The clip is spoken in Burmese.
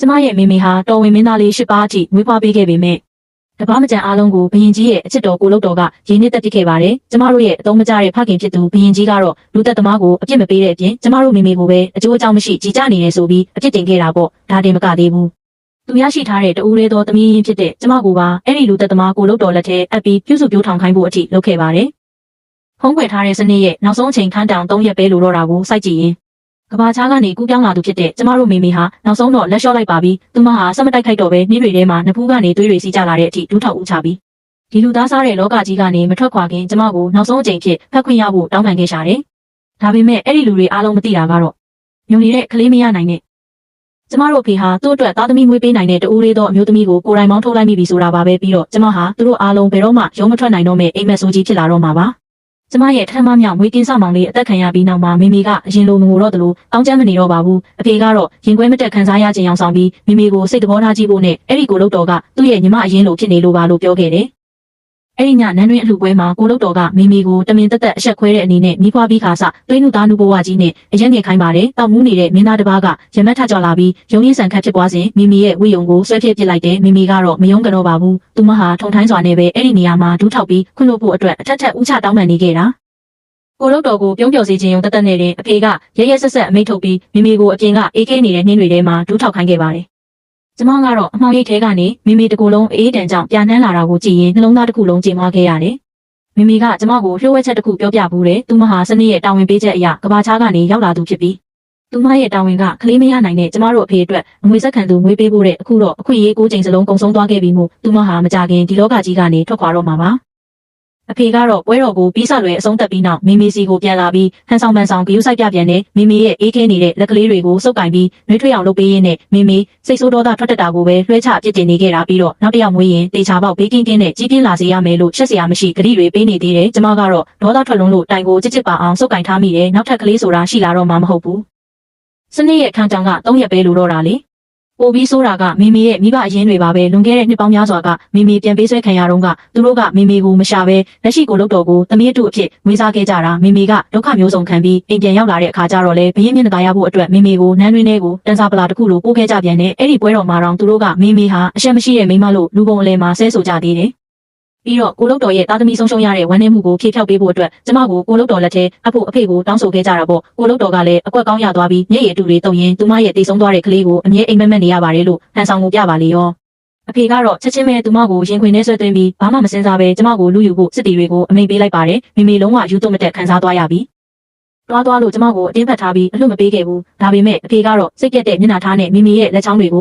ကျမရဲ့မိမိဟာတော်ဝင်မင်းသားလေး၈ပါးအထိမွေးဖွားပေးခဲ့ပေမဲ့တပားမကြံအားလုံးကိုဘရင်ကြီးရဲ့အချစ်တော်ကိုလုတ်တော်ကရင်းနှီးတက်ပစ်ခဲ့ပါတယ်။ကျမတို့ရဲ့အသုံးမကျတဲ့ဖခင်ဖြစ်သူဘရင်ကြီးကတော့လူသက်သမားကိုအပြစ်မပေးတဲ့အပြင်ကျမတို့မိမိကိုပဲအကျိုးအကြောင်းမရှိကြီးကြနေတယ်ဆိုပြီးအပြစ်တင်ခဲ့တာပေါ့။ဒါတင်မကသေးဘူး။သူရရှိထားတဲ့တဦးလေးသောသမီးရင်းဖြစ်တဲ့ကျမကိုပါအဲ့ဒီလူသက်သမားကိုလုတ်တော်လက်ထဲအပ်ပြီးပြုစုပြောထောင်ခိုင်းဖို့အထိလုပ်ခဲ့ပါတယ်။ဖုံးကွယ်ထားတဲ့စနစ်ရဲ့နောက်ဆုံးအချိန်ခန်းတောင်3ရက်ပဲလိုတော့တာကိုစိုက်ကြည့်ရင်ကဘာချားကနေကူးပြောင်းလာသူဖြစ်တဲ့ကျမတို့မိမိဟာနောက်ဆုံးတော့လက်လျှော့လိုက်ပါပြီ။သူမဟာစမတိုက်ခိုက်တော့ပဲနှင်းတွေထဲမှာနဖူးကနေသွေးတွေစီးကျလာတဲ့အထိဒူးထောက်ဦးချပြီးဒီလူသားစားတဲ့လောကကြီးကနေမထွက်ခွာခင်ကျမကိုနောက်ဆုံးအကြိမ်ဖြစ်ဖက်ခွင့်ရဖို့တောင်းပန်ခဲ့ရှာတယ်။ဒါပေမဲ့အဲ့ဒီလူတွေအားလုံးမသိတာကတော့မြုံနေတဲ့ကလေးမရနိုင်တဲ့ကျမတို့ဖေဟာသူ့အတွက်သားသမီးမွေးပေးနိုင်တဲ့တူလေးသောအမျိုးသမီးကိုကိုယ်တိုင်မောင်းထုတ်လိုက်မိပြီဆိုတာပါပဲပြီးတော့ကျမဟာသူတို့အားလုံးဘယ်တော့မှရုံးမထွက်နိုင်တော့မဲ့အိမ်မက်ဆိုးကြီးဖြစ်လာတော့မှာပါ။ကျမရဲ့ထမ်းမမြောက်မွေးကင်းစမောင်လေးအသက်ခံရပြီးနောက်မှာမိမိကအရင်လိုမငိုတော့သလိုတောင်းကျမ်းမနေတော့ပါဘူး။အဖေကတော့ရင်ခွဲမတက်ခံစားရခြင်းအောင်ဆောင်ပြီးမိမိကိုစိတ်သဘောထားကြည့်ဖို့နဲ့အဲ့ဒီကိုလုတ်တော်ကသူ့ရဲ့ညီမအရင်လိုဖြစ်နေလို့ပါလို့ပြောခဲ့တယ်။အဲ့ဒီညနန်းတွင်အလှပွဲမှာကိုလုတ်တော်ကမိမိကိုတမင်တက်တက်အဆက်ခွဲတဲ့အနေနဲ့မိဖွားပြီးခါစသွေးနုသားနုဘဝကြီးနဲ့အရင်ငယ်ခိုင်းပါတယ်တောက်မူးနေတဲ့မင်းသားတစ်ပါးကရမတ်ထကြလာပြီးရုံရင်းဆန်ခတ်ဖြစ်ပွားစဉ်မိမိရဲ့ဝိယုံကိုဆွဲဖြစ်ပစ်လိုက်တယ်မိမိကတော့မယုံကြတော့ပါဘူးသူမဟာထုံထိုင်းစွာနဲ့ပဲအဲ့ဒီနေရာမှာဒူးထောက်ပြီးခွင့်လို့ဖို့အတွက်အထက်ထက်ဦးချတောင်းပန်နေခဲ့တာကိုလုတ်တော်ကိုပြုံးပျော်စေခြင်းုံတက်တက်နဲ့တဲ့အဖေကရဲရဲဆက်ဆက်အမိန့်ထုတ်ပြီးမိမိကိုအပြင်ကအေးခဲနေတဲ့နှင်းတွေထဲမှာဒူးထောက်ခိုင်းခဲ့ပါတယ်ကျမကတော့အမှောင်ရိပ်ထဲကနေမိမိတကူလုံးအေးတန်ကြောင့်ပြန်နှမ်းလာတာကိုကြည့်ရင်နှလုံးသားတစ်ခုလုံးကြေမွားခဲ့ရတယ်။မိမိကကျမကိုလျှို့ဝှက်ချက်တစ်ခုပြောပြဘူးတယ်။သူမဟာစနစ်ရဲ့တာဝန်ပေးချက်အရကဘာချားကနေရောက်လာသူဖြစ်ပြီးသူမရဲ့တာဝန်ကကလေးမရနိုင်တဲ့ကျမတို့အဖေအတွက်အငွေဆက်ခံသူငွေပေးဖို့တဲ့အခုတော့အခွင့်အရေး9ချိန်စလုံးကုန်ဆုံးသွားခဲ့ပြီမို့သူမဟာမကြခင်ဒီလောကကြီးကနေထွက်ခွာတော့မှာပါ။အဖေကတော့ပွဲတော်ကိုပြီးစလွယ်အဆုံးသတ်ပြီးနောက်မိမိစီကိုပြန်လာပြီးဟန်ဆောင်ပန်ဆောင်ဂရုစိုက်ပြပြန်တဲ့မိမိရဲ့အေးခဲနေတဲ့လက်ကလေးတွေကိုစုပ်ကင်ပြီးနှွေးထွေးအောင်လုပ်ပေးရင်းနဲ့မိမိစိတ်ဆိုးဒေါသထွက်တတ်တာကိုပဲလွှဲချအပြစ်တင်နေခဲ့တာပြီးတော့နောက်တစ်ယောက်မွေးရင်တေချာပေါက်ဘေးကင်းကင်းနဲ့ကြီးပြင်းလာစေရမယ်လို့ရှက်စရာမရှိဂရိတွေပေးနေသေးတယ်ကျမကတော့ဒေါသထွက်လွန်းလို့တိုင်ကိုချစ်ပါအောင်စုပ်ကင်ထားမိတယ်နောက်ထပ်ကလေးဆိုတာရှိလာတော့မှမဟုတ်ဘူးစနေ့ရဲ့ခန်းတောင်က3ရက်ပဲလိုတော့တာလေပိုပြီးဆိုတာကမိမိရဲ့မိဘအရင်းတွေပါပဲလွန်ခဲ့တဲ့နှစ်ပေါင်းများစွာကမိမိပြန်ပေးဆွဲခံရတော့ကသူတို့ကမိမိကိုမရှာပဲလက်ရှိကိုလုတ်တော်ကိုသမီးအတူအဖြစ်ဝေးစားခဲ့ကြတာမိမိကဒုက္ခမျိုးစုံခံပြီးအိမ်ပြန်ရောက်လာတဲ့အခါကျတော့လေဘရင်မျက်နှာရဖို့အတွက်မိမိကိုနန်းတွင်းထဲကိုတန်းစားပလာတစ်ခုလိုပို့ခဲ့ကြပြန်တယ်အဲ့ဒီပွဲတော်မှာတော့သူတို့ကမိမိဟာအရှက်မရှိတဲ့မိန်းမလို့လူပုံအလဲမှာဆဲဆိုကြသေးတယ်ပြီးတော့ကိုလုတ်တော်ရဲ့သားသမီးဆုံးရှုံးရတဲ့ဝမ်းနည်းမှုကိုဖြေဖျောက်ပေးဖို့အတွက်ကျမကိုလုတ်တော်လက်ထဲအဖို့အဖေကိုတောင်းဆိုခဲ့ကြတာပေါ့ကိုလုတ်တော်ကလည်းအကွက်ကောင်းရသွားပြီးမျက်ရည်အတူတွေတုံရင်သူမရဲ့တိတ်ဆုံးသွားတဲ့ကလေးကိုအမြဲအိမ်မက်မက်နေရပါတယ်လို့ဟန်ဆောင်ကိုပြပါလေရောအဖေကတော့ချက်ချင်းပဲသူမကိုရင်ခွင်ထဲဆွဲသွင်းပြီးဘာမှမစင်စားပဲကျမကိုလူယူဖို့စစ်တီတွေကိုအမိန့်ပေးလိုက်ပါတယ်မိမိလုံးဝယူသွတ်မတက်ခံစားသွားရပြီသွားလို့ကျမကိုအတင်းဖက်ထားပြီးအလွတ်မပေးခဲ့ဘူးဒါပေမဲ့အဖေကတော့စိတ်ပြက်တဲ့မျက်နှာထားနဲ့မိမိရဲ့လက်ချောင်းတွေကို